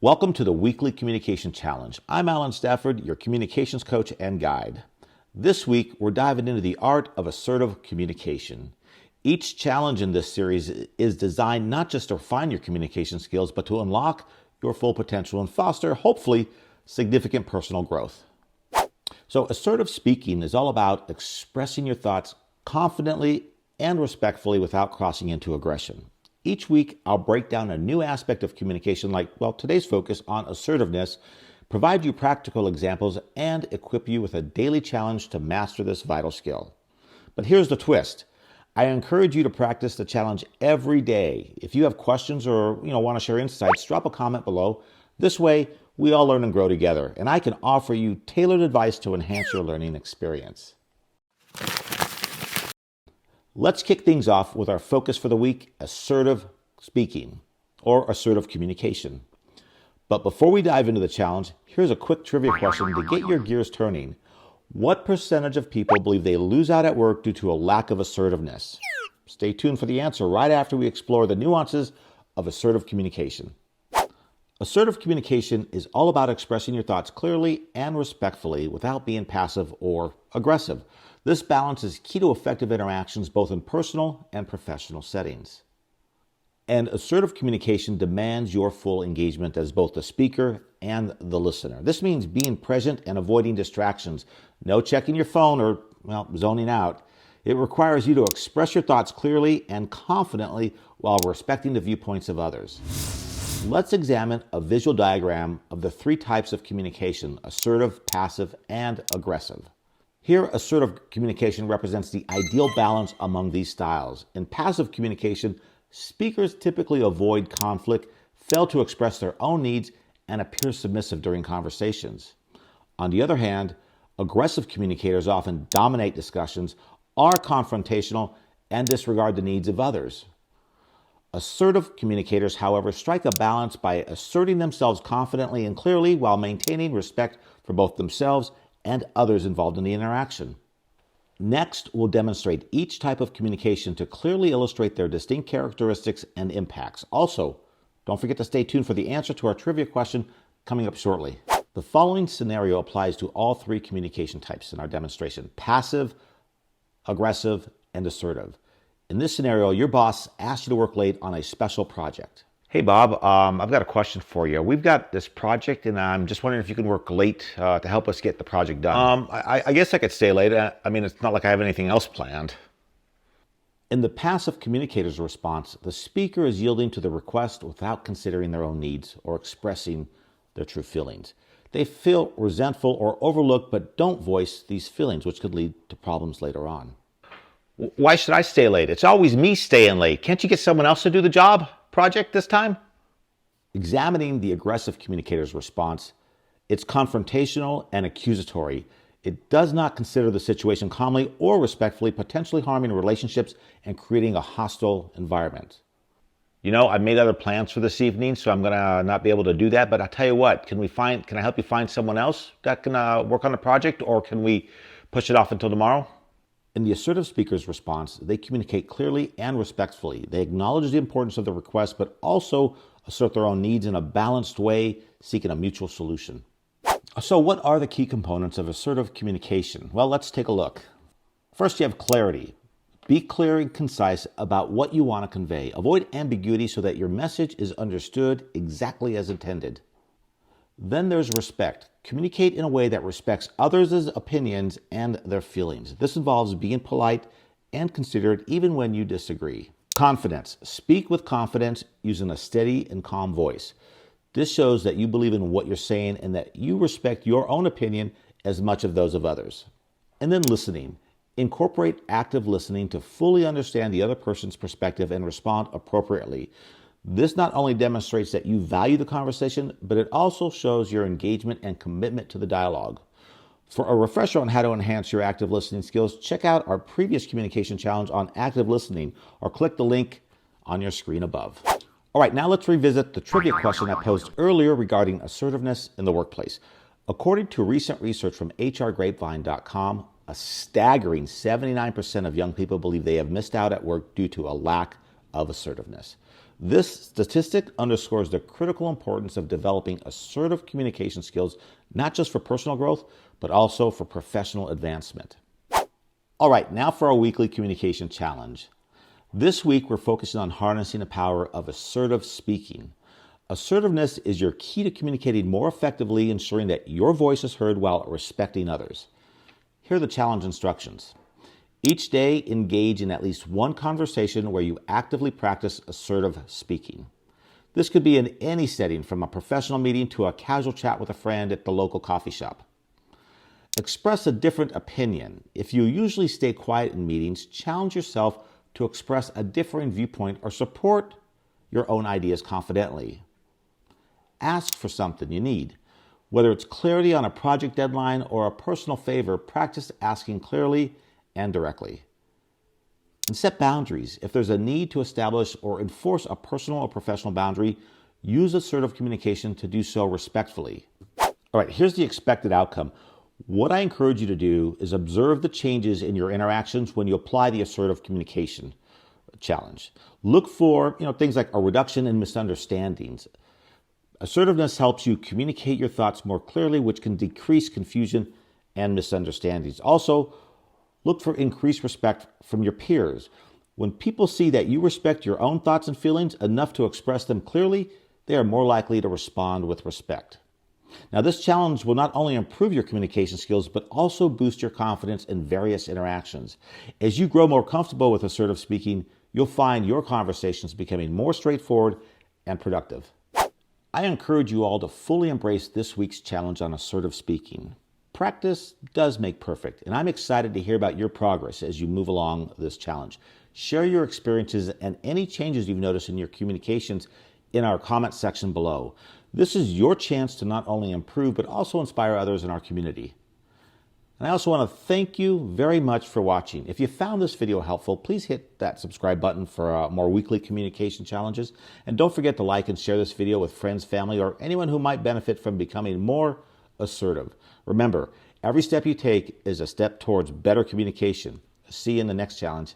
Welcome to the Weekly Communication Challenge. I'm Alan Stafford, your communications coach and guide. This week, we're diving into the art of assertive communication. Each challenge in this series is designed not just to refine your communication skills, but to unlock your full potential and foster, hopefully, significant personal growth. So assertive speaking is all about expressing your thoughts confidently and respectfully without crossing into aggression. Each week, I'll break down a new aspect of communication like, today's focus on assertiveness, provide you practical examples, and equip you with a daily challenge to master this vital skill. But here's the twist. I encourage you to practice the challenge every day. If you have questions or want to share insights, drop a comment below. This way, we all learn and grow together, and I can offer you tailored advice to enhance your learning experience. Let's kick things off with our focus for the week, assertive speaking, or assertive communication. But before we dive into the challenge, here's a quick trivia question to get your gears turning. What percentage of people believe they lose out at work due to a lack of assertiveness? Stay tuned for the answer right after we explore the nuances of assertive communication. Assertive communication is all about expressing your thoughts clearly and respectfully without being passive or aggressive. This balance is key to effective interactions both in personal and professional settings. And assertive communication demands your full engagement as both the speaker and the listener. This means being present and avoiding distractions. No checking your phone or, zoning out. It requires you to express your thoughts clearly and confidently while respecting the viewpoints of others. Let's examine a visual diagram of the three types of communication: assertive, passive, and aggressive. Here, assertive communication represents the ideal balance among these styles. In passive communication, speakers typically avoid conflict, fail to express their own needs, and appear submissive during conversations. On the other hand, aggressive communicators often dominate discussions, are confrontational, and disregard the needs of others. Assertive communicators, however, strike a balance by asserting themselves confidently and clearly while maintaining respect for both themselves and others involved in the interaction. Next, we'll demonstrate each type of communication to clearly illustrate their distinct characteristics and impacts. Also, don't forget to stay tuned for the answer to our trivia question coming up shortly. The following scenario applies to all three communication types in our demonstration: passive, aggressive, and assertive. In this scenario, your boss asks you to work late on a special project. Hey, Bob, I've got a question for you. We've got this project, and I'm just wondering if you can work late to help us get the project done. I guess I could stay late. It's not like I have anything else planned. In the passive communicator's response, the speaker is yielding to the request without considering their own needs or expressing their true feelings. They feel resentful or overlooked, but don't voice these feelings, which could lead to problems later on. Why should I stay late? It's always me staying late. Can't you get someone else to do the project this time? Examining the aggressive communicator's response, it's confrontational and accusatory. It does not consider the situation calmly or respectfully, potentially harming relationships and creating a hostile environment. I made other plans for this evening, so I'm going to not be able to do that. But I'll tell you what, can I help you find someone else that can work on the project, or can we push it off until tomorrow? In the assertive speaker's response, they communicate clearly and respectfully. They acknowledge the importance of the request, but also assert their own needs in a balanced way, seeking a mutual solution. So what are the key components of assertive communication? Well, let's take a look. First, you have clarity. Be clear and concise about what you want to convey. Avoid ambiguity so that your message is understood exactly as intended. Then there's respect. Communicate in a way that respects others' opinions and their feelings. This involves being polite and considerate even when you disagree. Confidence. Speak with confidence using a steady and calm voice. This shows that you believe in what you're saying and that you respect your own opinion as much as those of others. And then listening. Incorporate active listening to fully understand the other person's perspective and respond appropriately. This not only demonstrates that you value the conversation, but it also shows your engagement and commitment to the dialogue. For a refresher on how to enhance your active listening skills, check out our previous communication challenge on active listening or click the link on your screen above. All right, now let's revisit the trivia question I posed earlier regarding assertiveness in the workplace. According to recent research from hrgrapevine.com, a staggering 79% of young people believe they have missed out at work due to a lack of assertiveness. This statistic underscores the critical importance of developing assertive communication skills, not just for personal growth, but also for professional advancement. All right, now for our weekly communication challenge. This week, we're focusing on harnessing the power of assertive speaking. Assertiveness is your key to communicating more effectively, ensuring that your voice is heard while respecting others. Here are the challenge instructions. Each day, engage in at least one conversation where you actively practice assertive speaking. This could be in any setting, from a professional meeting to a casual chat with a friend at the local coffee shop. Express a different opinion. If you usually stay quiet in meetings, challenge yourself to express a differing viewpoint or support your own ideas confidently. Ask for something you need. Whether it's clarity on a project deadline or a personal favor, practice asking clearly and directly. And set boundaries. If there's a need to establish or enforce a personal or professional boundary, use assertive communication to do so respectfully. All right, here's the expected outcome. What I encourage you to do is observe the changes in your interactions when you apply the assertive communication challenge. Look for things like a reduction in misunderstandings. Assertiveness helps you communicate your thoughts more clearly, which can decrease confusion and misunderstandings. Also, look for increased respect from your peers. When people see that you respect your own thoughts and feelings enough to express them clearly, they are more likely to respond with respect. Now, this challenge will not only improve your communication skills, but also boost your confidence in various interactions. As you grow more comfortable with assertive speaking, you'll find your conversations becoming more straightforward and productive. I encourage you all to fully embrace this week's challenge on assertive speaking. Practice does make perfect, and I'm excited to hear about your progress as you move along this challenge. Share your experiences and any changes you've noticed in your communications in our comment section below. This is your chance to not only improve, but also inspire others in our community. And I also want to thank you very much for watching. If you found this video helpful, please hit that subscribe button for more weekly communication challenges. And don't forget to like and share this video with friends, family, or anyone who might benefit from becoming more assertive. Remember, every step you take is a step towards better communication. See you in the next challenge.